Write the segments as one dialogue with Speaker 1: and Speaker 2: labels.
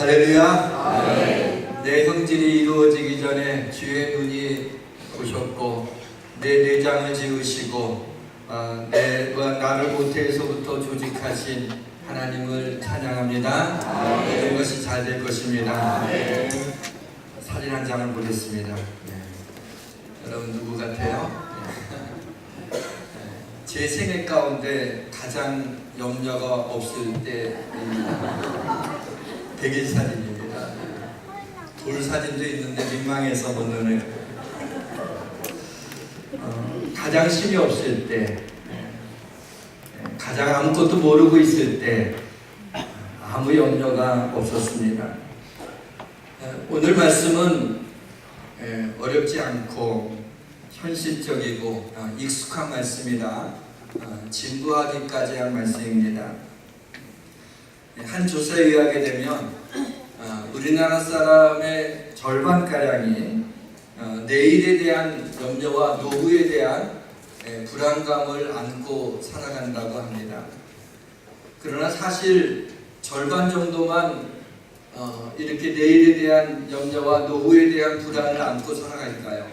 Speaker 1: 할렐루야. 내 형질이 이루어지기 전에 주의 눈이 보셨고 내 내장을 지으시고 나를 모태에서부터 조직하신 하나님을 찬양합니다. 모든 것이 잘 될 것입니다. 사진 한 장을 보겠습니다. 여러분 누구 같아요? 제 생애 가운데 가장 염려가 없을 때 백일 사진입니다. 돌 사진도 있는데 민망해서 못 넣네요. 가장 힘이 없을 때, 가장 아무것도 모르고 있을 때 아무 염려가 없었습니다. 오늘 말씀은 어렵지 않고 현실적이고 익숙한 말씀이다. 진부하기까지 한 말씀입니다. 한 조사에 의하게 되면 우리나라 사람의 절반가량이 내일에 대한 염려와 노후에 대한 불안감을 안고 살아간다고 합니다. 그러나 사실 절반 정도만 이렇게 내일에 대한 염려와 노후에 대한 불안을 안고 살아갈까요?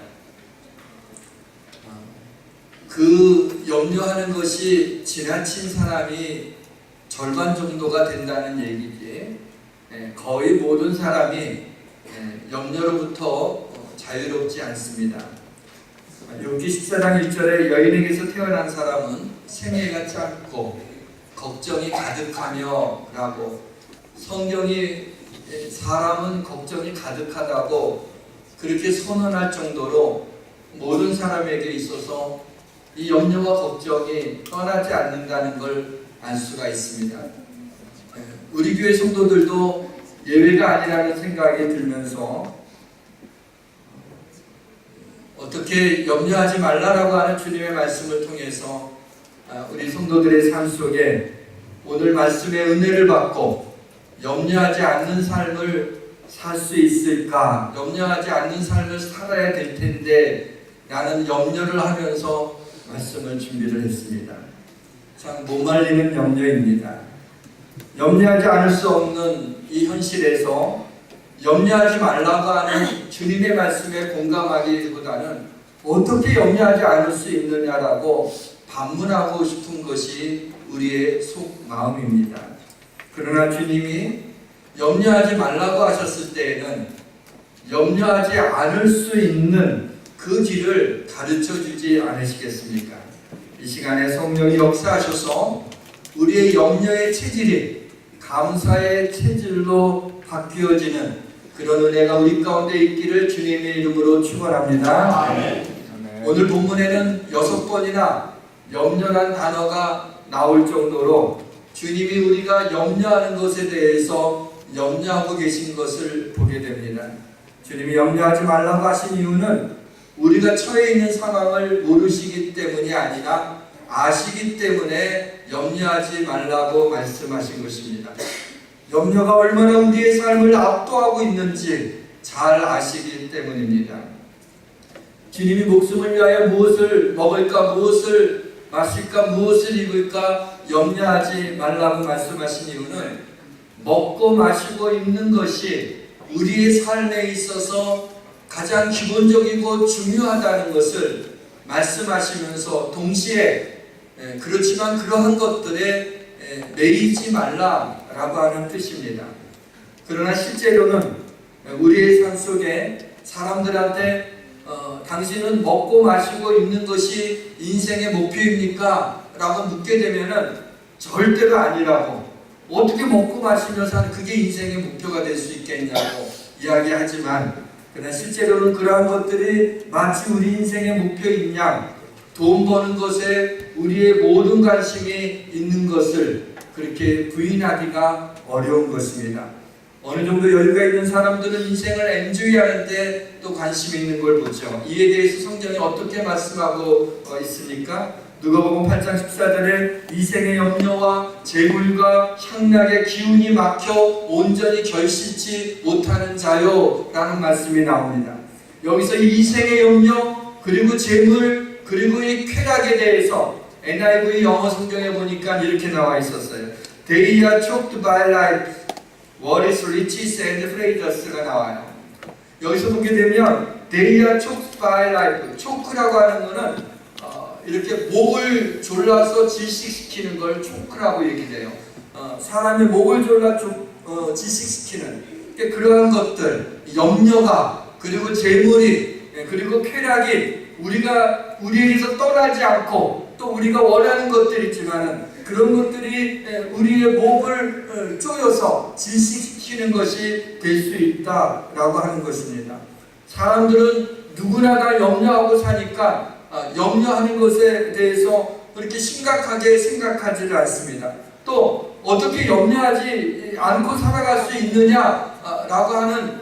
Speaker 1: 그 염려하는 것이 지나친 사람이 절반 정도가 된다는 얘기지, 거의 모든 사람이 염려로부터 자유롭지 않습니다. 욥기 14장 1절에 여인에게서 태어난 사람은 생애가 짧고 걱정이 가득하며 라고, 성경이 사람은 걱정이 가득하다고 그렇게 선언할 정도로 모든 사람에게 있어서 이 염려와 걱정이 떠나지 않는다는 걸 알 수가 있습니다. 우리 교회 성도들도 예외가 아니라는 생각이 들면서 어떻게 염려하지 말라라고 하는 주님의 말씀을 통해서 우리 성도들의 삶 속에 오늘 말씀의 은혜를 받고 염려하지 않는 삶을 살 수 있을까? 염려하지 않는 삶을 살아야 될 텐데 라는 염려를 하면서 말씀을 준비를 했습니다. 참 못말리는 염려입니다. 염려하지 않을 수 없는 이 현실에서 염려하지 말라고 하는 주님의 말씀에 공감하기보다는 어떻게 염려하지 않을 수 있느냐라고 반문하고 싶은 것이 우리의 속마음입니다. 그러나 주님이 염려하지 말라고 하셨을 때에는 염려하지 않을 수 있는 그 길을 가르쳐 주지 않으시겠습니까? 이 시간에 성령이 역사하셔서 우리의 염려의 체질이 감사의 체질로 바뀌어지는 그런 은혜가 우리 가운데 있기를 주님의 이름으로 축원합니다. 아멘. 오늘 본문에는 6번이나 염려란 단어가 나올 정도로 주님이 우리가 염려하는 것에 대해서 염려하고 계신 것을 보게 됩니다. 주님이 염려하지 말라고 하신 이유는 우리가 처해 있는 상황을 모르시기 때문이 아니라 아시기 때문에 염려하지 말라고 말씀하신 것입니다. 염려가 얼마나 우리의 삶을 압도하고 있는지 잘 아시기 때문입니다. 주님이 목숨을 위하여 무엇을 먹을까, 무엇을 마실까, 무엇을 입을까 염려하지 말라고 말씀하신 이유는 먹고 마시고 입는 것이 우리의 삶에 있어서 가장 기본적이고 중요하다는 것을 말씀하시면서 동시에 그렇지만 그러한 것들에 매이지 말라라고 하는 뜻입니다. 그러나 실제로는 우리의 삶 속에 사람들한테 당신은 먹고 마시고 입는 것이 인생의 목표입니까? 라고 묻게 되면은 절대로 아니라고, 어떻게 먹고 마시며 사는 그게 인생의 목표가 될 수 있겠냐고 이야기하지만, 그러나 실제로는 그러한 것들이 마치 우리 인생의 목표인 양 돈 버는 것에 우리의 모든 관심이 있는 것을 그렇게 부인하기가 어려운 것입니다. 어느 정도 여유가 있는 사람들은 인생을 엔조이하는데 또 관심이 있는 걸 보죠. 이에 대해서 성경이 어떻게 말씀하고 있습니까? 누가복음 8장 14절에 이생의 염려와 재물과 향락의 기운이 막혀 온전히 결실치 못하는 자요 라는 말씀이 나옵니다. 여기서 이 이생의 염려 그리고 재물 그리고 이 쾌락에 대해서 NIV 영어 성경에 보니까 이렇게 나와 있었어요. They are choked by life What is riches and pleasures가 나와요. 여기서 보게 되면 They are choked by life. 초크라고 하는 거는 이렇게 목을 졸라서 질식시키는 걸 초크라고 얘기해요. 사람의 목을 졸라 질식시키는 그러한 것들, 염려가, 그리고 재물이, 그리고 쾌락이 우리에게서 떠나지 않고 또 우리가 원하는 것들이 있지만은 그런 것들이 우리의 목을 쪼여서 질식시키는 것이 될 수 있다라고 하는 것입니다. 사람들은 누구나 다 염려하고 사니까 염려하는 것에 대해서 그렇게 심각하게 생각하지를 않습니다. 또 어떻게 염려하지 않고 살아갈 수 있느냐라고 하는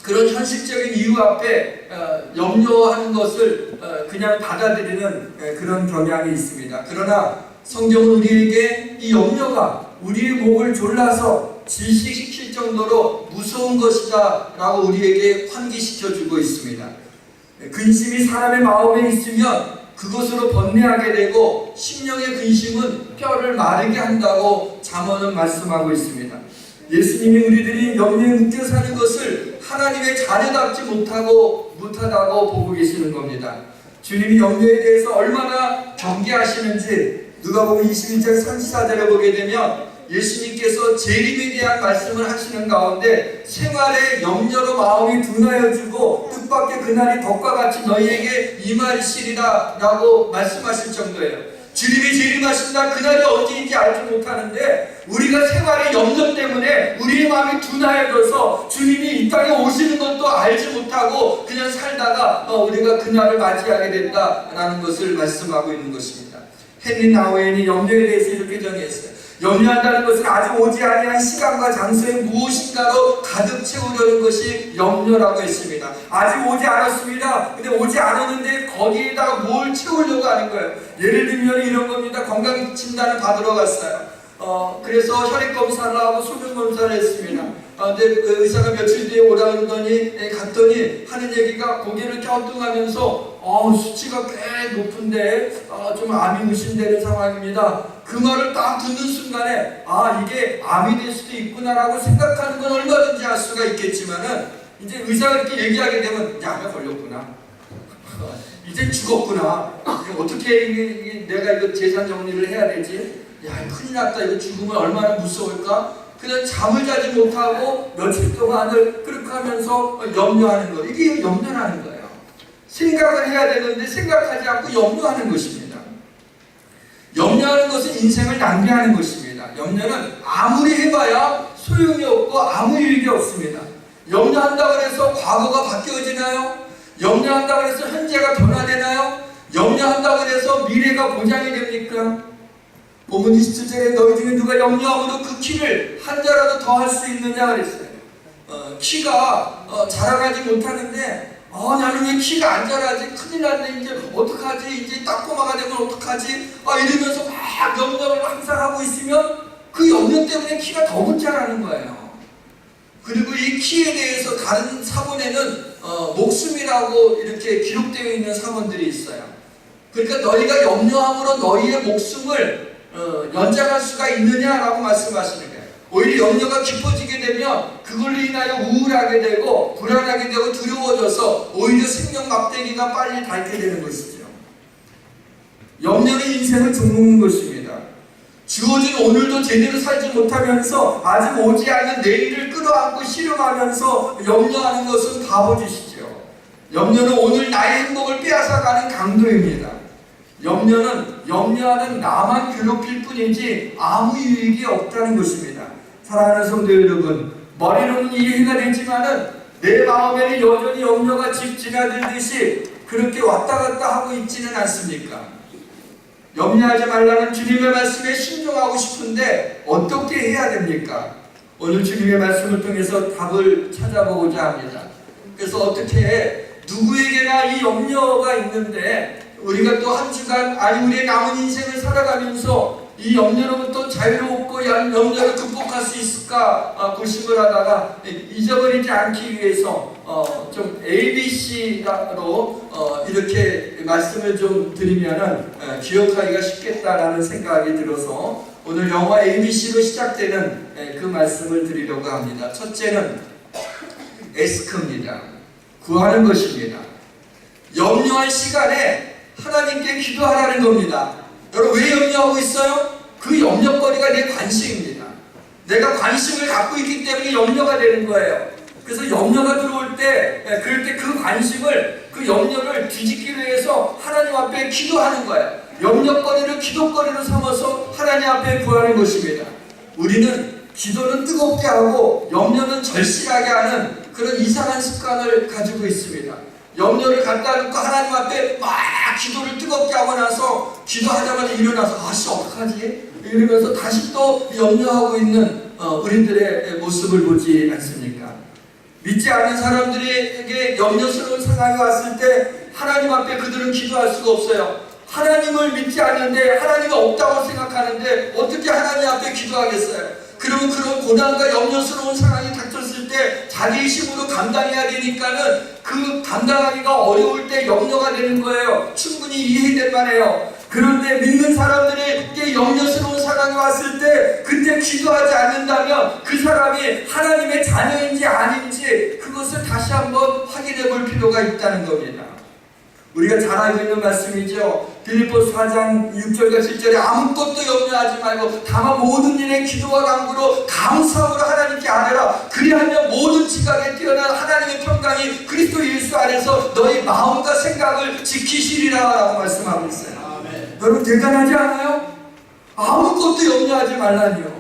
Speaker 1: 그런 현실적인 이유 앞에 염려하는 것을 그냥 받아들이는 그런 경향이 있습니다. 그러나 성경은 우리에게 이 염려가 우리의 목을 졸라서 질식시킬 정도로 무서운 것이다 라고 우리에게 환기시켜주고 있습니다. 근심이 사람의 마음에 있으면 그것으로 번뇌하게 되고 심령의 근심은 뼈를 마르게 한다고 잠언은 말씀하고 있습니다. 예수님이 우리들이 염려에 묶여 사는 것을 하나님의 자녀답지 못하다고 보고 계시는 겁니다. 주님이 염려에 대해서 얼마나 경계하시는지 누가복음 21장 34절에 보게 되면 예수님께서 재림에 대한 말씀을 하시는 가운데 생활의 염려로 마음이 둔하여지고 뜻밖의 그날이 덕과 같이 너희에게 임하시리라 라고 말씀하실 정도예요. 주님이 재림하신다 그날이 언제인지 알지 못하는데 우리가 생활의 염려 때문에 우리의 마음이 둔하여져서 주님이 이 땅에 오시는 것도 알지 못하고 그냥 살다가 우리가 그날을 맞이하게 된다라는 것을 말씀하고 있는 것입니다. 헨리 나우엔이 염려에 대해서 이렇게 정의했어요. 염려한다는 것은 아직 오지 아니한 시간과 장소에 무엇인가로 가득 채우려는 것이 염려라고 했습니다. 아직 오지 않았습니다. 근데 오지 않았는데 거기에다가 뭘 채우려고 하는 거예요. 예를 들면 이런 겁니다. 건강진단을 받으러 갔어요. 그래서 혈액 검사를 하고 소변 검사를 했습니다. 근데 의사가 며칠 뒤에 오라 그러더니 갔더니 하는 얘기가 고개를 갸우뚱하면서 수치가 꽤 높은데 좀 암이 의심되는 상황입니다. 그 말을 딱 듣는 순간에 이게 암이 될 수도 있구나라고 생각하는 건 얼마든지 할 수가 있겠지만은 이제 의사가 이렇게 얘기하게 되면 암에 걸렸구나. 이제 죽었구나. 어떻게 내가 이거 재산 정리를 해야 되지? 큰일 났다. 이거 죽으면 얼마나 무서울까? 그냥 잠을 자지 못하고 며칠 동안을 그렇게 하면서 염려하는 거. 이게 염려라는 거예요. 생각을 해야 되는데 생각하지 않고 염려하는 것입니다. 염려하는 것은 인생을 낭비하는 것입니다. 염려는 아무리 해봐야 소용이 없고 아무 유익이 없습니다. 염려한다고 해서 과거가 바뀌어지나요? 염려한다고 해서 현재가 변화되나요? 염려한다고 해서 미래가 보장이 됩니까? 본문 27절에 너희 중에 누가 염려함으로 그 키를 한 자라도 더 할 수 있느냐 그랬어요. 키가 자라가지 못하는데 나는 왜 키가 안 자라지? 큰일 났네. 이제 어떡하지? 이제 딱꼬마가 되면 어떡하지? 이러면서 막 염려를 항상 하고 있으면 그 염려 때문에 키가 더 못 자라는 거예요. 그리고 이 키에 대해서 다른 사본에는 목숨이라고 이렇게 기록되어 있는 사본들이 있어요. 그러니까 너희가 염려함으로 너희의 목숨을 연장할 수가 있느냐라고 말씀하시는 거예요. 오히려 염려가 깊어지게 되면 그걸로 인하여 우울하게 되고 불안하게 되고 두려워져서 오히려 생명 막대기가 빨리 닳게 되는 것이죠. 염려는 인생을 종먹는 것입니다. 주어진 오늘도 제대로 살지 못하면서 아직 오지 않은 내일을 끌어안고 씨름하면서 염려하는 것은 바보짓이죠. 염려는 오늘 나의 행복을 빼앗아가는 강도입니다. 염려하는 나만 괴롭힐 뿐이지 아무 유익이 없다는 것입니다. 사랑하는 성도 여러분, 머리로는 이해가 되지만은 내 마음에는 여전히 염려가 집 지나들듯이 그렇게 왔다 갔다 하고 있지는 않습니까? 염려하지 말라는 주님의 말씀에 순종하고 싶은데 어떻게 해야 됩니까? 오늘 주님의 말씀을 통해서 답을 찾아보고자 합니다. 그래서 어떻게 누구에게나 이 염려가 있는데 우리가 또 한 주간 우리의 남은 인생을 살아가면서 이 염려로부터 자유롭고 염려를 극복하는 반성할 수 있을까 고심을 하다가 잊어버리지 않기 위해서 좀 ABC로 이렇게 말씀을 좀 드리면은 기억하기가 쉽겠다라는 생각이 들어서 오늘 영어 ABC로 시작되는 그 말씀을 드리려고 합니다. 첫째는 ask입니다. 구하는 것입니다. 염려할 시간에 하나님께 기도하라는 겁니다. 여러분, 왜 염려하고 있어요? 그 염려거리가 내 관심입니다. 내가 관심을 갖고 있기 때문에 염려가 되는 거예요. 그래서 염려가 들어올 때, 그럴 때 그 관심을, 그 염려를 뒤집기 위해서 하나님 앞에 기도하는 거예요. 염려거리를 기도거리로 삼아서 하나님 앞에 구하는 것입니다. 우리는 기도는 뜨겁게 하고 염려는 절실하게 하는 그런 이상한 습관을 가지고 있습니다. 염려를 갖다 놓고 하나님 앞에 막 기도를 뜨겁게 하고 나서 기도하자마자 일어나서 아씨 어떡하지? 이러면서 다시 또 염려하고 있는 우리들의 모습을 보지 않습니까? 믿지 않는 사람들에게 염려스러운 상황이 왔을 때 하나님 앞에 그들은 기도할 수가 없어요. 하나님을 믿지 않는데 하나님이 없다고 생각하는데 어떻게 하나님 앞에 기도하겠어요? 그러면 그런 고난과 염려스러운 상황이 닥쳤을 때 자기의 힘으로 감당해야 되니까는 그 감당하기가 어려울 때 염려가 되는 거예요. 충분히 이해될 만해요. 그런데 믿는 사람들에게 염려스러운 상황이 왔을 때 그때 기도하지 않는다면 그 사람이 하나님의 자녀인지 아닌지 그것을 다시 한번 확인해 볼 필요가 있다는 겁니다. 우리가 잘 알고 있는 말씀이죠. 빌립보서 4장 6절과 7절에 아무것도 염려하지 말고 다만 모든 일에 기도와 간구로 감사함으로 하나님께 아뢰라. 그리하면 모든 지각에 뛰어난 하나님의 평강이 그리스도 예수 안에서 너희 마음과 생각을 지키시리라 라고 말씀하고 있어요. 아멘. 여러분 대단하지 않아요? 아무것도 염려하지 말라니요.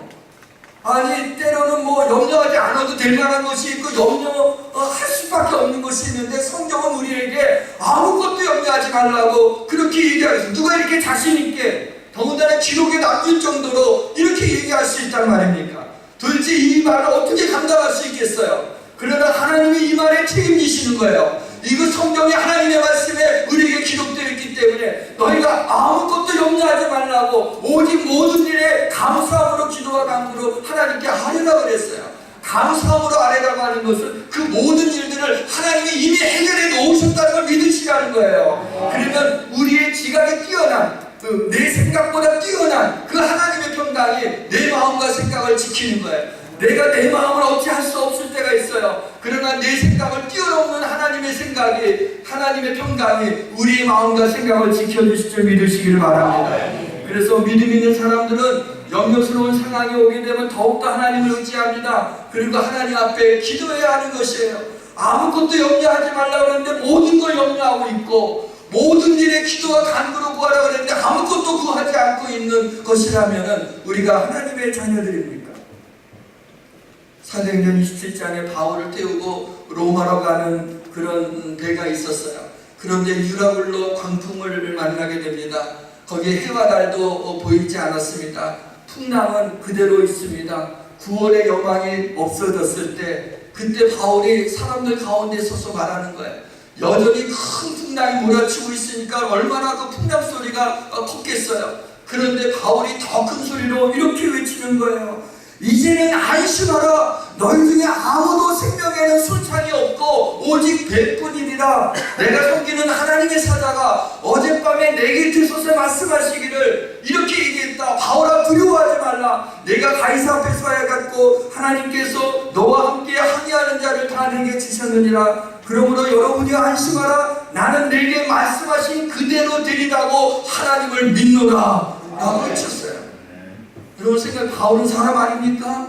Speaker 1: 아니 때로는 뭐 염려하지 않아도 될 만한 것이 있고 염려할 수밖에 없는 것이 있는데 성경은 우리에게 아무것도 염려하지 말라고 그렇게 얘기하고 있어요. 누가 이렇게 자신있게 더군다나 기록에 남길 정도로 이렇게 얘기할 수 있단 말입니까? 도대체 이 말을 어떻게 감당할 수 있겠어요? 그러나 하나님이 이 말에 책임지시는 거예요. 이거 성경에 하나님의 말씀에 우리에게 기록되어 있기 때문에 너희가 아무것도 염려하지 말라고 오직 모든 일에 감사함으로 기도와 간구로 하나님께 아뢰라 그랬어요. 감사함으로 아뢰라고 하는 것은 그 모든 일들을 하나님이 이미 해결해 놓으셨다는 걸 믿으시라는 거예요. 그러면 우리의 지각에 뛰어난 내 생각보다 뛰어난 그 하나님의 평강이 내 마음과 생각을 지키는 거예요. 내가 내 마음을 어찌할 수 없을 때가 있어요. 그러나 내 생각을 뛰어넘는 하나님의 생각이, 하나님의 평강이 우리의 마음과 생각을 지켜주실 줄 믿으시기를 바랍니다. 그래서 믿음 있는 사람들은 염려스러운 상황이 오게 되면 더욱더 하나님을 의지합니다. 그리고 하나님 앞에 기도해야 하는 것이에요. 아무것도 염려하지 말라고 그랬는데 모든 걸 염려하고 있고 모든 일에 기도와 간구로 구하라고 그랬는데 아무것도 구하지 않고 있는 것이라면 우리가 하나님의 자녀들입니까? 사도행전 27장에 바울을 태우고 로마로 가는 그런 배가 있었어요. 그런데 유라굴로 광풍을 만나게 됩니다. 거기에 해와 달도 보이지 않았습니다. 풍랑은 그대로 있습니다. 구원의 여망이 없어졌을 때 그때 바울이 사람들 가운데 서서 말하는 거예요. 여전히 큰 풍랑이 몰아치고 있으니까 얼마나 그 풍랑 소리가 컸겠어요. 그런데 바울이 더 큰 소리로 이렇게 외치는 거예요. 이제는 안심하라. 너희 중에 아무도 생명에는 순찬이 없고 오직 배뿐이니라. 내가 섬기는 하나님의 사자가 어젯밤에 내 곁에 서서 말씀하시기를 이렇게 얘기했다. 바울아 두려워하지 말라. 내가 가이사 앞에 서야 갔고 하나님께서 너와 함께 항의하는 자를 다 내게 주셨느니라. 그러므로 여러분이 안심하라. 나는 내게 말씀하신 그대로 되리라고 하나님을 믿노라 라고 외쳤어요. 여러분 생각 바울은 사람 아닙니까?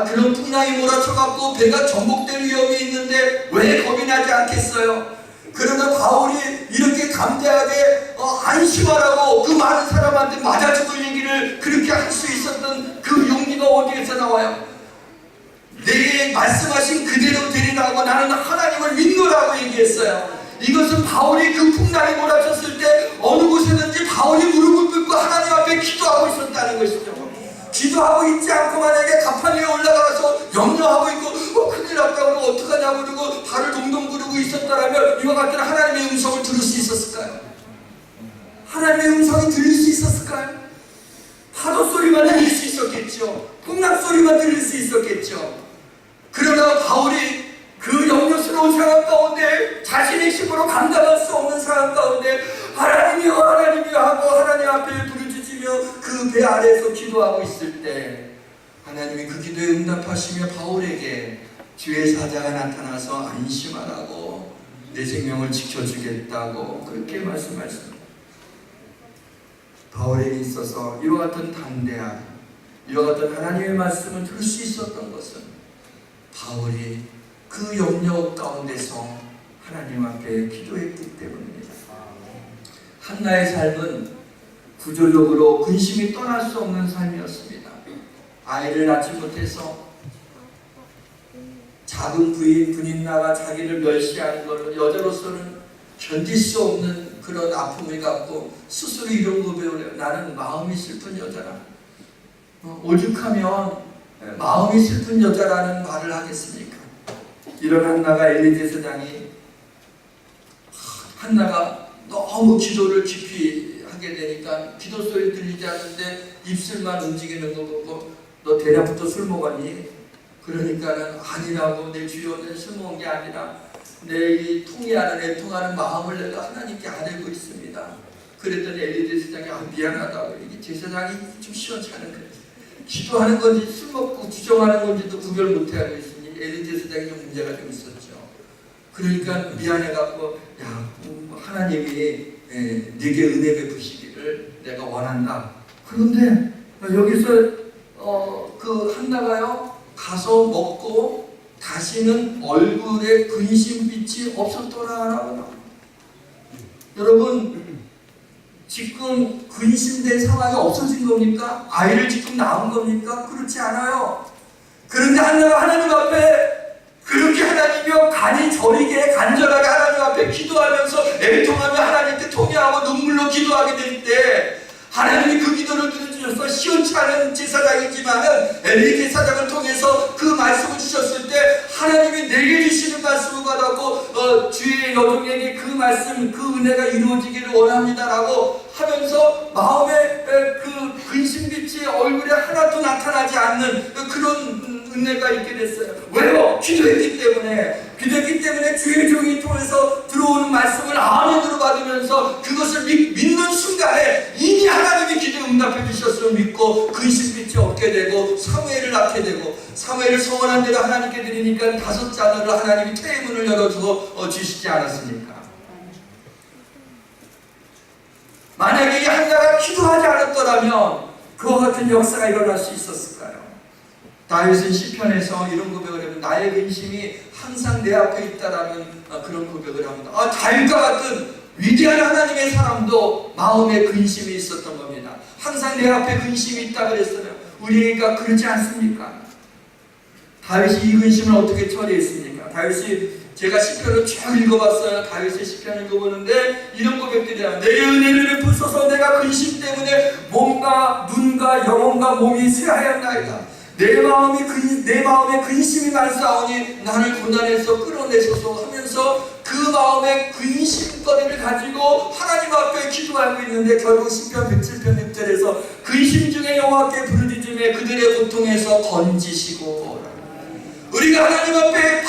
Speaker 1: 그런 풍랑이 몰아쳐갖고 배가 전복될 위험이 있는데 왜 겁이 나지 않겠어요? 그러나 바울이 이렇게 담대하게 안심하라고 그 많은 사람한테 맞아 죽을 얘기를 그렇게 할 수 있었던 그 용기가 어디에서 나와요? 내게 말씀하신 그대로 되리라고 나는 하나님을 믿노라고 얘기했어요. 이것은 바울이 그 풍랑이 몰아쳤을 때 어느 곳에든지 바울이 무릎을 꿇고 하나님 앞에 기도하고 있었다는 것이죠. 기도하고 있지 않고 만약에 가판 위에 올라가서 염려하고 있고 큰일 났다 그러고 어떡하냐고 그러고 발을 동동 구르고 있었다라면 이와 같은 하나님의 음성을 들을 수 있었을까요? 하나님의 음성이 들릴 수 있었을까요? 파도 소리만 들릴 수 있었겠죠. 꿈락소리만 들을 수 있었겠죠. 그러나 바울이 그 염려스러운 상황 가운데 자신의 힘으로 감당할 수 없는 상황 가운데 하나님이여 하나님이여 하고 하나님 앞에 부르짖으며 그 배 아래에서 기도하고 있을 때 하나님이 그 기도에 응답하시며 바울에게 주의 사자가 나타나서 안심하라고 내 생명을 지켜주겠다고 그렇게 말씀하십니다. 바울에게 있어서 이와 같은 담대함, 이와 같은 하나님의 말씀을 들을 수 있었던 것은 바울이 그 염려 가운데서 하나님 앞에 기도했기 때문입니다. 한나의 삶은 구조적으로 근심이 떠날 수 없는 삶이었습니다. 아이를 낳지 못해서 작은 분인나가 자기를 멸시하는 것을 여자로서는 견딜 수 없는 그런 아픔을 갖고 스스로 이런 고백을 해요. 나는 마음이 슬픈 여자라. 오죽하면 마음이 슬픈 여자라는 말을 하겠습니까? 이런 한나가 엘리 제사장이 한나가 너무 기도를 깊이 하게 되니까 기도 소리 들리지 않는데 입술만 움직이는 거 보고 너 대낮부터 술 먹었니? 그러니까는 아니라고 내 주여 내 술 먹은 게 아니라 내 이 통해하는 애통하는 마음을 내가 하나님께 아뢰고 있습니다. 그랬더니 엘리 제사장이 미안하다고 이게 제사장이 좀 시원찮은 거예요. 기도하는 건지 술 먹고 주정하는 건지도 구별 못하고 있으니 엘리 제사장이 좀 문제가 좀 있었죠. 그러니까 미안해갖고 야 하나님이 네게 은혜 베푸시기를 내가 원한다. 그런데 여기서 그 한나가요 가서 먹고 다시는 얼굴에 근심빛이 없었더라라고. 여러분 지금 근심된 상황이 없어진 겁니까? 아이를 지금 낳은 겁니까? 그렇지 않아요. 그런데 한나가 하나님 앞에 그렇게 하나님이여 간이 저리게 간절하게 하나님 앞에 기도하면서 애통하며 하나님께 통회하고 눈물로 기도하게 될 때 하나님이 그 기도를 들어주셔서 시원치 않은 제사장이지만은 엘리 제사장을 통해서 그 말씀을 주셨을 때 하나님이 내게 주시는 말씀을 받았고 주의 여종에게 그 말씀 그 은혜가 이루어지기를 원합니다라고 하면서 마음에 그 근심빛이 얼굴에 하나도 나타나지 않는 그런 은혜가 있게 됐어요. 왜요? 기도했기 때문에 주의 종이 통해서 들어오는 말씀을 아멘으로 받으면서 그것을 믿는 순간에 이미 하나님이 기도에 응답해 주셨음을 믿고 근심빛이 없게 되고 사무엘을 낳게 되고 사무엘을 서원한 대로 하나님께 드리니까 5 자녀를 하나님이 태문을 열어주고 주시지 않았습니까? 만약에 이 한나가 기도하지 않았더라면 그와 같은 역사가 일어날 수 있었을까요? 다윗은 시편에서 이런 고백을 하면 나의 근심이 항상 내 앞에 있다라는 그런 고백을 합니다. 다윗과 같은 위대한 하나님의 사람도 마음에 근심이 있었던 겁니다. 항상 내 앞에 근심이 있다 그랬어요. 우리가 그러지 않습니까? 다윗이 이 근심을 어떻게 처리했습니까? 다윗이 제가 시편을 쭉 읽어봤어요. 다윗의 시편 읽어보는데 이런 고백들이 나와요. 내게 은혜를 베푸소서. 내가 근심 때문에 몸과 눈과 영혼과 몸이 쇠하였나이다. 내 마음에 근심이 말싸우니 나를 고난에서 끌어내소서 하면서 그 마음의 근심거리를 가지고 하나님 앞에 기도하고 있는데 결국 시편 107편 6절에서 근심 중에 여호와께 부르짖음에 그들의 고통에서 건지시고. 우리가 하나님 앞에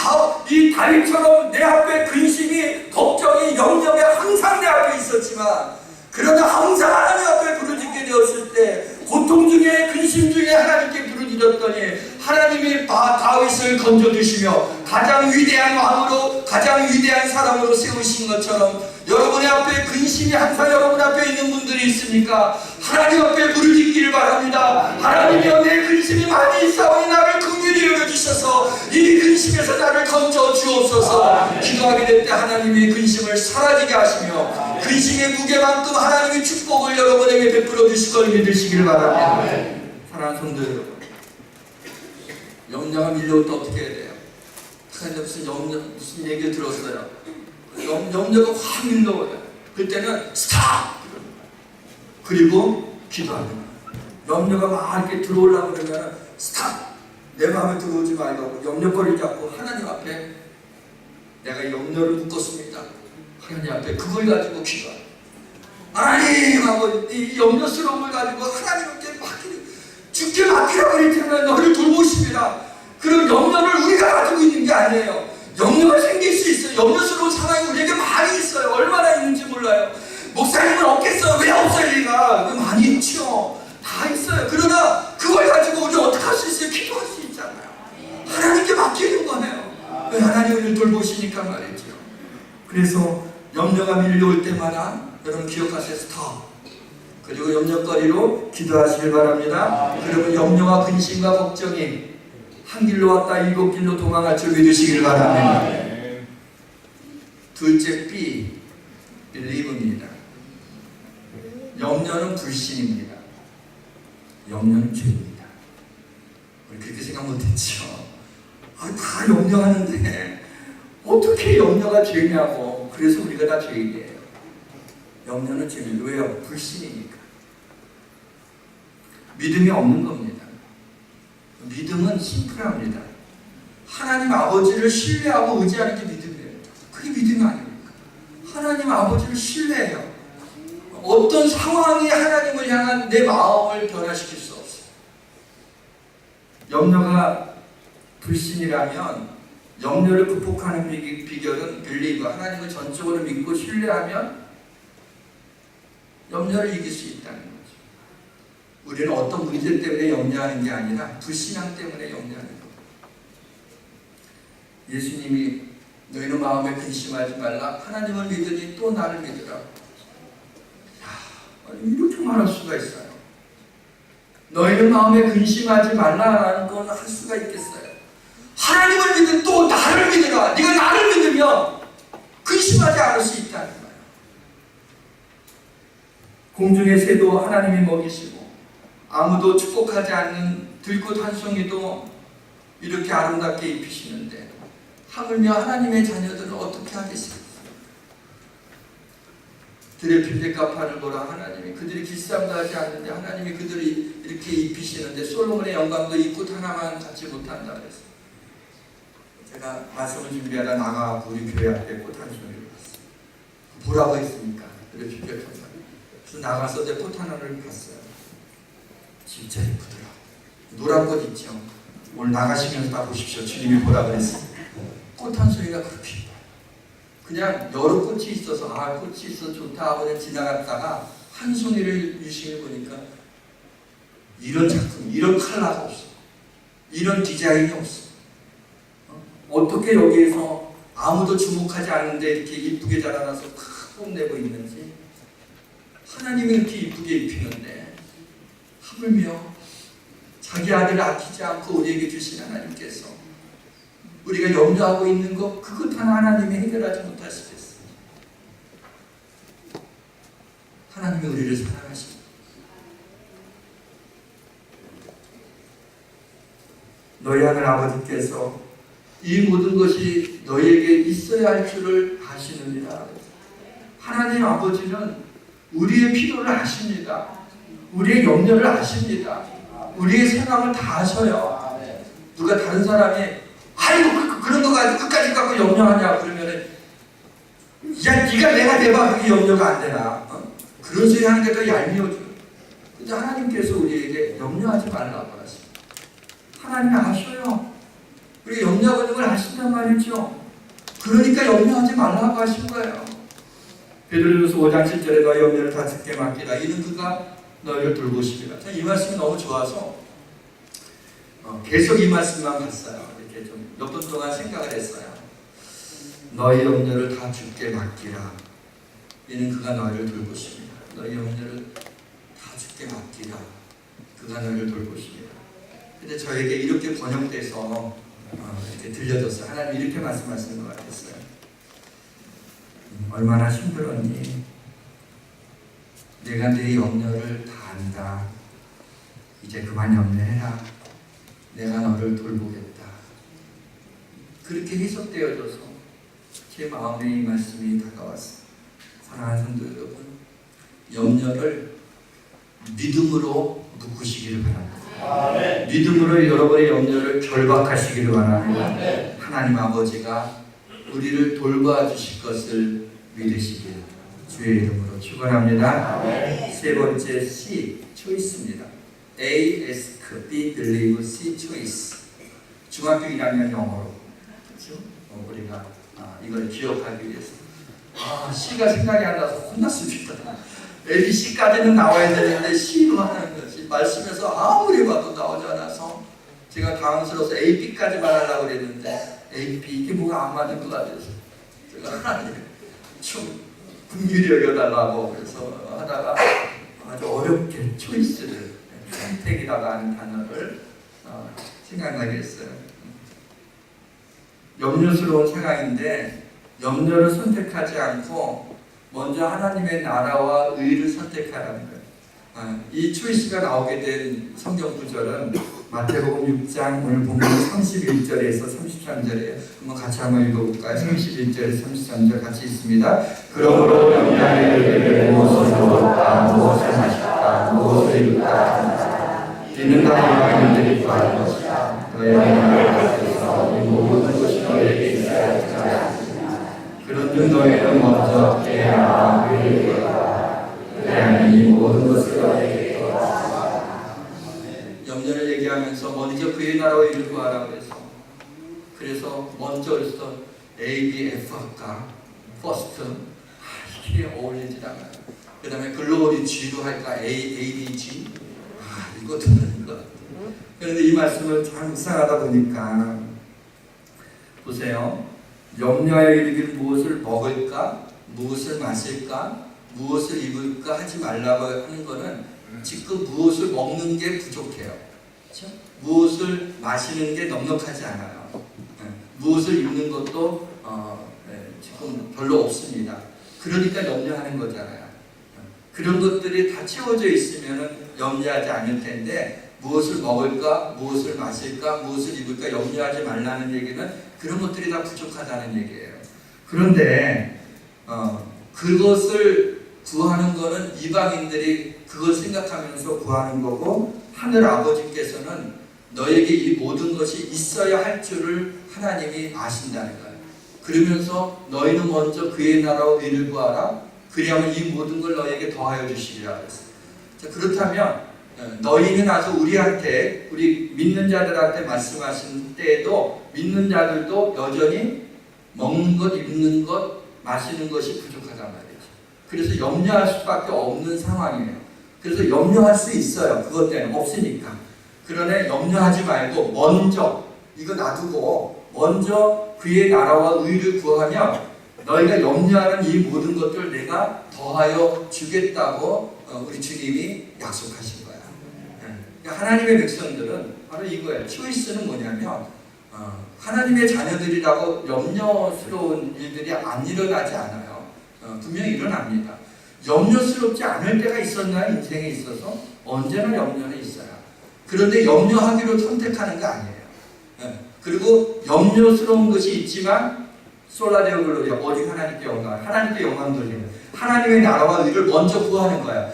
Speaker 1: 이 다윗처럼 내 앞에 근심이 걱정이 염려가 항상 내 앞에 있었지만 그러나 항상 하나님 앞에 부르짖게 되었을 때 고통 중에 근심 중에 하나님께 부르짖었더니 하나님이 다윗을 건져주시며 가장 위대한 왕으로 가장 위대한 사람으로 세우신 것처럼 여러분의 앞에 근심이 항상 여러분 앞에 있는 분들이 있습니까? 하나님 앞에 부르짖기를 바랍니다. 하나님이여 내 근심이 많이 있사오니 나를 긍휼히 여겨주셔서 이 근심에서 나를 건져 주옵소서. 기도하게 될 때 하나님이 근심을 사라지게 하시며 근심의 무게만큼 하나님의 축복을 여러분에게 베풀어 주실 걸 믿으시기를 바랍니다. 사랑하는 성도 여러분, 염려가 밀려올 때 어떻게 해야 돼요? 무슨 얘기를 들었어요. 염려가 확 밀려와요. 그때는 스탑! 그리고 기도하는 거예요. 염려가 막 이렇게 들어오려고 그러면 스탑! 내 마음에 들어오지 말고 염려거리지 않고 하나님 앞에 내가 염려를 묶었습니다. 하나님 앞에 그걸 가지고 기도하는 거예요. 하나님 하고 이 염려스러운 걸 가지고 하나님께 막 죽게 맡기라고 그랬잖아요. 너를 돌보십니다. 그런 염려를 우리가 가지고 있는 게 아니에요. 염려가 생길 수 있어요. 염려스러운 상황이 우리에게 많이 있어요. 얼마나 있는지 몰라요. 목사님은 없겠어요. 왜 없어요? 리가 많이 있죠. 다 있어요. 그러나 그걸 가지고 우리 어떻게 할 수 있어요? 기도할 수 있잖아요. 하나님께 맡기는 거예요. 왜 하나님 우리를 돌보시니까 말이죠. 그래서 염려가 밀려올 때마다 여러분 기억하세요. 스톱. 그리고 염려거리로 기도하시길 바랍니다. 그리고 염려와 근심과 걱정이 한 길로 왔다 일곱 길로 도망갈 줄 믿으시길 바랍니다. 둘째 B, believe입니다. 염려는 불신입니다. 염려는 죄입니다. 우리 그렇게 생각 못했죠. 다 염려하는데 어떻게 염려가 죄냐고. 그래서 우리가 다 죄인이에요. 염려는 죄입니다. 왜요? 불신이니까. 믿음이 없는 겁니다. 믿음은 심플합니다. 하나님 아버지를 신뢰하고 의지하는 게 믿음이에요. 그게 믿음이 아닙니까? 하나님 아버지를 신뢰해요. 어떤 상황이 하나님을 향한 내 마음을 변화시킬 수 없어요. 염려가 불신이라면 염려를 극복하는 비결은 빌리브, 하나님을 전적으로 믿고 신뢰하면 염려를 이길 수 있다는 거죠. 우리는 어떤 문제 때문에 염려하는 게 아니라 불신앙 때문에 염려하는 겁니다. 예수님이 너희는 마음에 근심하지 말라. 하나님을 믿으니 또 나를 믿으라. 이렇게 말할 수가 있어요. 너희는 마음에 근심하지 말라라는 건 할 수가 있겠어요. 하나님을 믿으니 또 나를 믿으라. 네가 나를 믿으면 근심하지 않을 수 있다는 거예요. 공중의 새도 하나님이 먹이시고 아무도 축복하지 않는 들꽃 한 송이도 이렇게 아름답게 입히시는데 하물며 하나님의 자녀들은 어떻게 하겠습니까? 들의 필대가파를 보라. 하나님이 그들이 길쌈도 하지 않는데 하나님이 그들이 이렇게 입히시는데 솔로몬의 영광도 이 꽃 하나만 갖지 못한다 그랬어요. 제가 말씀을 준비하다 나가고 우리 교회 앞에 꽃 한 송이를 봤어요. 보라고 했으니까 들의 필대가파. 그래서 나가서 내 꽃 하나를 봤어요. 진짜 예쁘더라. 노란 꽃 있죠. 오늘 나가시면서 다 보십시오. 주님이 보라 그랬어요. 꽃 한 송이가 그렇게 예뻐요. 그냥 여러 꽃이 있어서 꽃이 있어 좋다 하고 지나갔다가 한 송이를 유심히 보니까 이런 작품, 이런 컬러가 없어. 이런 디자인이 없어. 어떻게 여기에서 아무도 주목하지 않는데 이렇게 이쁘게 자라나서 큰 뽐내고 있는지. 하나님이 이렇게 이쁘게 입히는데 하물며 자기 아들을 아끼지 않고 우리에게 주신 하나님께서 우리가 염려하고 있는 것 그것 하나 하나님이 해결하지 못하시겠어요. 하나님이 우리를 사랑하십니다. 너희 하늘 아버지께서 이 모든 것이 너희에게 있어야 할 줄을 아시느니라. 하나님 아버지는 우리의 필요를 아십니다. 우리의 염려를 아십니다. 우리의 생각을 다 아셔요. 누가 다른 사람이 아이고 그런 거 가지고 끝까지 갖고 염려하냐 그러면은 야 네가 내가 돼봐 그게 염려가 안 되나. 그런 소리 하는 게 더 얄미워져. 근데 하나님께서 우리에게 염려하지 말라고 하십니다. 하나님이 아셔요. 우리가 염려하고 있는 걸 아신단 말이죠. 그러니까 염려하지 말라고 하신 거예요. 베드로전서 5장 7절에 너희 염려를 다 주께 맡기라. 이는 그가 너희를 돌보십니다. 이 말씀이 너무 좋아서 계속 이 말씀만 봤어요. 이렇게 좀 몇 분 동안 생각을 했어요. 너희 염려를 다 주께 맡기라. 이는 그가 너희를 돌보십니다. 너희 염려를 다 주께 맡기라. 그가 너희를 돌보십니다. 근데 저에게 이렇게 번역돼서 이렇게 들려졌어요. 하나님 이렇게 말씀하시는 것 같았어요. 얼마나 힘들었니? 내가 네 염려를 다 안다. 이제 그만 염려해라. 내가 너를 돌보겠다. 그렇게 해석되어져서 제 마음에 이 말씀이 다가왔어요. 사랑하는 성도 여러분, 염려를 믿음으로 묶으시기를 바랍니다. 믿음으로 여러분의 염려를 결박하시기를 바랍니다. 하나님 아버지가 우리를 돌봐주실 것을 믿으시길 주의 이름으로 축원합니다. 세 번째 C, 초이스입니다. A. ask, B. believe, C. choice. 중학교 1학년 영어로. 그렇죠? 우리가 이걸 기억하기 위해서. C가 생각이 안 나서 혼났습니다. A, B, C까지는 나와야 되는데 C로 하는 것이 말씀에서 아무리 봐도 나오지 않아서 제가 당황스러워서 A, B까지만 하려고 그랬는데 A, B 이게 뭐가 안 맞는 것 같아서 제가 하나님 좀 긍휼히 여겨달라고 그래서 하다가 아주 어렵게 초이스를 선택이라고 하는 단어를 생각나게 했어요. 염려스러운 상황인데 염려를 선택하지 않고 먼저 하나님의 나라와 의를 선택하라는 거예요. 이 초이스가 나오게 된 성경 구절은 마태복음 6장 오늘 본문 31절에서 33절이에요. 한번 같이 한번 읽어볼까요? 31절에서 33절 같이 있습니다. 그러므로 염려하여 이르기를 무엇을 먹을까, 무엇을 마실까, 무엇을 입을까 이는 다 영광들이 구할 것이다. 너의 나라를 가져서 이 모든 것이 너에게 있어야 하리라. 그런즉 너희는 먼저 그의 나라와 의를 구하라. 그리하면 이 모든 것을 너에게 염려를 얘기하면서 먼저 그의 나라와 의를 구하라고 해서 그래서 먼저서 A, B, F 할까? First 이게 어울리지 않아요. 그 다음에 글로벌이 G로 할까? A, B, G 이거 듣는 것 같아요. 그런데 이 말씀을 참 묵상하다 보니까 보세요. 염려하여 이르기를 무엇을 먹을까? 무엇을 마실까? 무엇을 입을까? 하지 말라고 하는 것은 지금 무엇을 먹는 게 부족해요. 그렇죠? 무엇을 마시는 게 넉넉하지 않아요. 무엇을 입는 것도 지금 별로 없습니다. 그러니까 염려하는 거잖아요. 그런 것들이 다 채워져 있으면 염려하지 않을 텐데 무엇을 먹을까, 무엇을 마실까, 무엇을 입을까 염려하지 말라는 얘기는 그런 것들이 다 부족하다는 얘기예요. 그런데 그것을 구하는 거는 이방인들이 그걸 생각하면서 구하는 거고 하늘 아버지께서는 너에게 이 모든 것이 있어야 할 줄을 하나님이 아신다는 거예요. 그러면서 너희는 먼저 그의 나라와 의를 구하라. 그리하면 이 모든 걸 너에게 더하여 주시리라 그랬어요. 자, 그렇다면 너희는 아주 우리한테 우리 믿는 자들한테 말씀하신 때에도 믿는 자들도 여전히 먹는 것, 입는 것, 마시는 것이 부족하단 말이에요. 그래서 염려할 수밖에 없는 상황이에요. 그래서 염려할 수 있어요. 그것 때문에 없으니까. 그러나 염려하지 말고 먼저 이거 놔두고 먼저 그의 나라와 의를 구하면 너희가 염려하는 이 모든 것들 내가 더하여 주겠다고 우리 주님이 약속하신 거야. 그러니까 하나님의 백성들은 바로 이거예요. 초이스는 뭐냐면 하나님의 자녀들이라고 염려스러운 일들이 안 일어나지 않아요. 분명히 일어납니다. 염려스럽지 않을 때가 있었나요? 인생에 있어서 언제나 염려는 있어요. 그런데 염려하기로 선택하는 거 아니에요. 그리고 염려스러운 것이 있지만 솔라데오 글로리아 오직 하나님께 영광, 하나님께 영광 돌리는 하나님의 나라와 의를 먼저 구하는 거예요.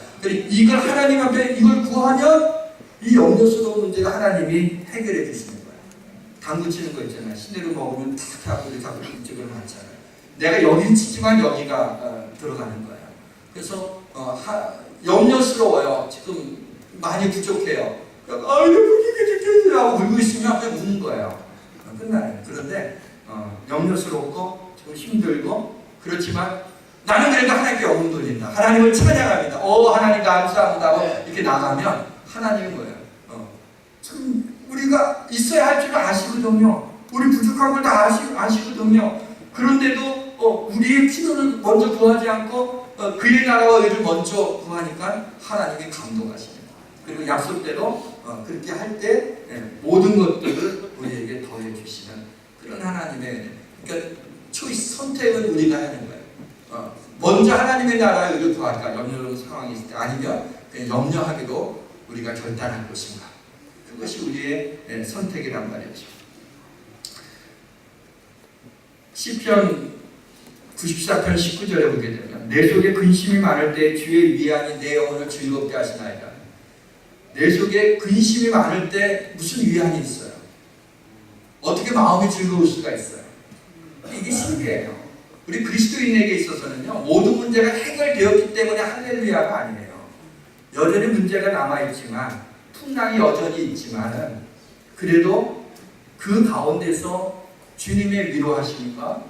Speaker 1: 이걸 하나님 앞에 이걸 구하면 이 염려스러운 문제가 하나님이 해결해 주시는 거예요. 당구 치는 거 있잖아요. 시내로 먹으면 탁 하고 이렇게 이쪽으로 맞잖아요. 내가 여기 치지만 여기가 들어가는 거예요. 그래서 염려스러워요. 지금 많이 부족해요. 이게 하고 울고 있으면 그냥 우는 거예요. 끝나요. 그런데 염려스럽고 좀 힘들고 그렇지만 나는 그래도 하나님께 영혼 돌린다. 하나님을 찬양합니다. 하나님 감사합니다 하고 이렇게 나가면 하나님은 뭐예요? 참 우리가 있어야 할 줄 아시거든요. 우리 부족한 걸 다 아시거든요. 그런데도 우리의 필요를 먼저 구하지 않고 그의 나라와 의를 먼저 구하니까 하나님이 감동하십니다. 그리고 약속대로 그렇게 할 때 모든 것들을 우리에게 더해 주시는 그런 하나님의 그러니까 초이스 선택은 우리가 하는 거예요. 먼저 하나님의 나라의 의를 구할까 염려스러운 상황이 있을 때 아니면 그냥 염려하기로 우리가 결단할 것인가 그것이 우리의 선택이란 말이죠. 시편 94편 19절에 보게 되면 내 속에 근심이 많을 때 주의 위안이 내 영혼을 즐겁게 하시나이다. 내 속에 근심이 많을 때 무슨 위안이 있어요? 어떻게 마음이 즐거울 수가 있어요? 이게 신기해요. 우리 그리스도인에게 있어서는요 모든 문제가 해결되었기 때문에 할렐루야가 아니에요. 여전히 문제가 남아있지만 풍랑이 여전히 있지만은 그래도 그 가운데서 주님의 위로하심과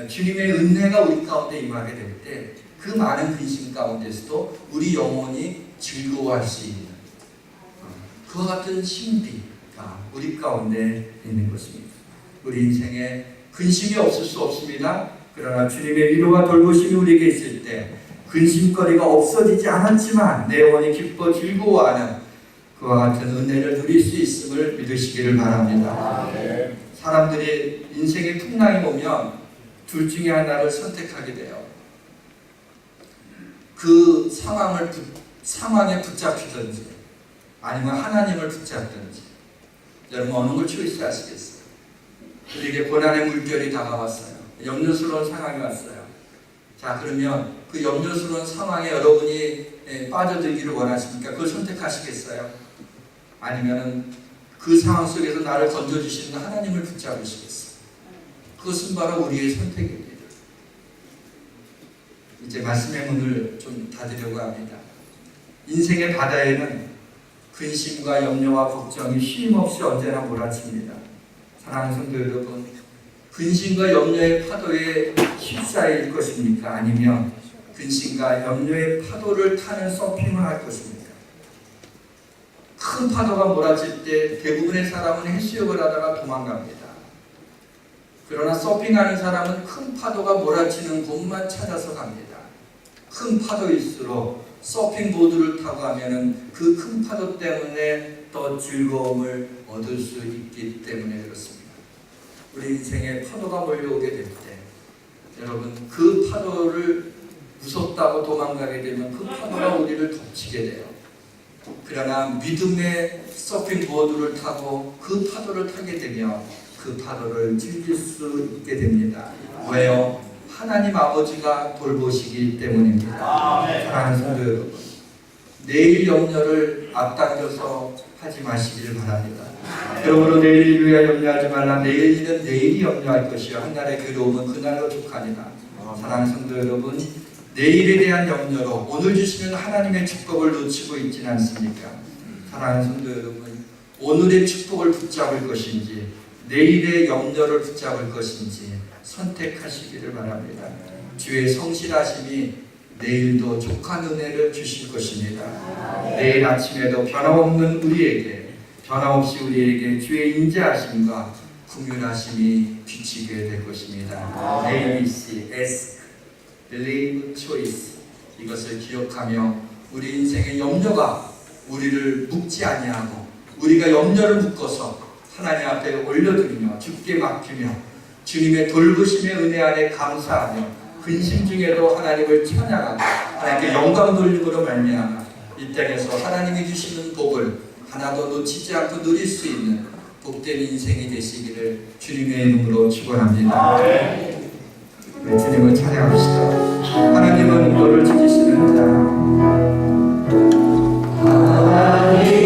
Speaker 1: 주님의 은혜가 우리 가운데 임하게 될 때 그 많은 근심 가운데서도 우리 영혼이 즐거워할 수 있는 그와 같은 신비가 우리 가운데 있는 것입니다. 우리 인생에 근심이 없을 수 없습니다. 그러나 주님의 위로와 돌보심이 우리에게 있을 때 근심거리가 없어지지 않았지만 내 영혼이 기뻐 즐거워하는 그와 같은 은혜를 누릴 수 있음을 믿으시기를 바랍니다. 사람들이 인생의 풍랑이 오면 둘 중에 하나를 선택하게 돼요. 그 상황에 붙잡히든지 아니면 하나님을 붙잡든지. 여러분 어느 걸 초이스하시겠어요? 우리에게 고난의 물결이 다가왔어요. 염려스러운 상황이 왔어요. 자, 그러면 그 염려스러운 상황에 여러분이 빠져들기를 원하십니까? 그걸 선택하시겠어요? 아니면 그 상황 속에서 나를 건져주시는 하나님을 붙잡으시겠어요? 그것은 바로 우리의 선택입니다. 이제 말씀의 문을 좀 닫으려고 합니다. 인생의 바다에는 근심과 염려와 걱정이 쉼없이 언제나 몰아칩니다. 사랑하는 성도 여러분, 근심과 염려의 파도에 휩싸일 것입니까? 아니면 근심과 염려의 파도를 타는 서핑을 할 것입니까? 큰 파도가 몰아칠 때 대부분의 사람은 해수욕을 하다가 도망갑니다. 그러나 서핑하는 사람은 큰 파도가 몰아치는 곳만 찾아서 갑니다. 큰 파도일수록 서핑보드를 타고 가면은 그 큰 파도 때문에 더 즐거움을 얻을 수 있기 때문에 그렇습니다. 우리 인생에 파도가 몰려오게 될 때 여러분 그 파도를 무섭다고 도망가게 되면 그 파도가 우리를 덮치게 돼요. 그러나 믿음의 서핑보드를 타고 그 파도를 타게 되면 그 파도를 즐길 수 있게 됩니다. 왜요? 하나님 아버지가 돌보시기 때문입니다. 사랑하는 성도 여러분, 내일 염려를 앞당겨서 하지 마시기를 바랍니다. 그러므로 내일을 위하여 염려하지 말라. 내일 일은 내일이 염려할 것이요 한날의 괴로움은 그날로 족하니라. 사랑하는 성도 여러분, 내일에 대한 염려로 오늘 주시는 하나님의 축복을 놓치고 있지는 않습니까? 사랑하는 성도 여러분, 오늘의 축복을 붙잡을 것인지 내일의 염려를 붙잡을 것인지 선택하시기를 바랍니다. 주의 성실하심이 내일도 족한 은혜를 주실 것입니다. 내일 아침에도 변함없는 우리에게, 변함없이 우리에게 주의 인자하심과 긍휼하심이 비치게 될 것입니다. ABC, Ask, Believe, Choice, 이것을 기억하며 우리 인생의 염려가 우리를 묶지 아니하고 우리가 염려를 묶어서 하나님 앞에 올려드리며 주께 맡기며 주님의 돌보심의 은혜 안에 감사하며 근심 중에도 하나님을 찬양하고 하나님께 영광 돌림으로 말미암아 이 땅에서 하나님이 주시는 복을 하나도 놓치지 않고 누릴 수 있는 복된 인생이 되시기를 주님의 이름으로 축원합니다. 네, 주님을 찬양합시다. 하나님은 너를 지키시는 자. 하나님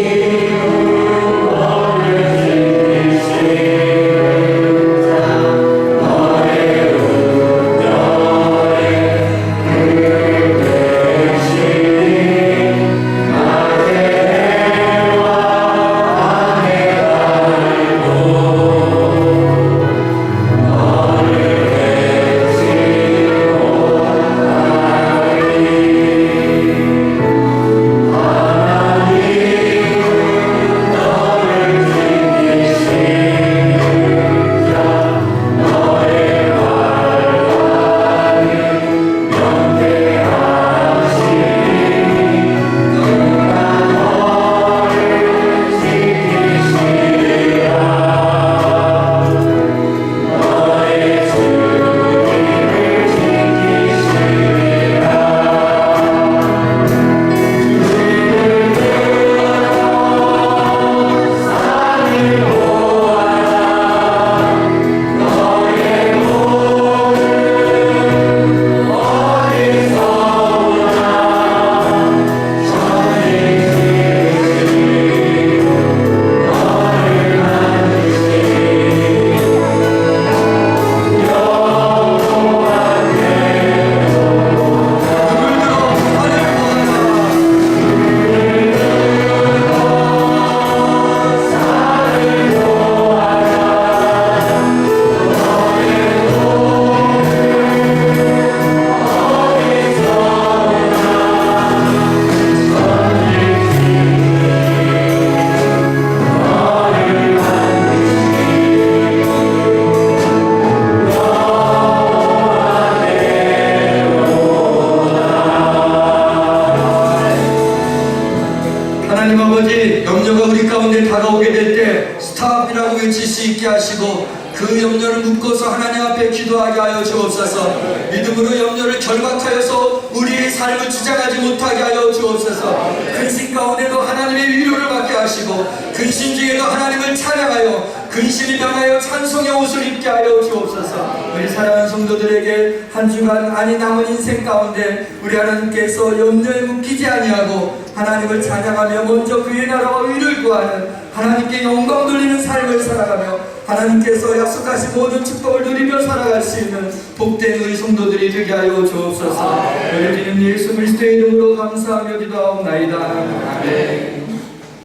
Speaker 1: 다가오게 될 때 스탑이라고 외칠 수 있게 하시고 그 염려를 묶어서 하나님 앞에 기도하게 하여 주옵소서. 믿음으로 염려를 결박하여서 우리의 삶을 주장하지 못하게 하여 주옵소서. 근심 가운데도 하나님의 위로를 받게 하시고 근심 중에도 하나님을 찬양하여 근심이 변하여 찬송의 옷을 입게 하여 주옵소서. 우리 사랑하는 성도들에게 한 주간 아니 남은 인생 가운데 우리 하나님께서 염려에 묶이지 아니하고 하나님을 찬양하며 먼저 그의 나라와 의를 구하는 하나님께 영광 돌리는 삶을 살아가며 하나님께서 약속하신 모든 축복을 누리며 살아갈 수 있는 복된 우리 성도들이 되게 하여 주옵소서. 우리 주님 예수 그리스도의 이름으로 감사하며 기도하옵나이다. 아멘.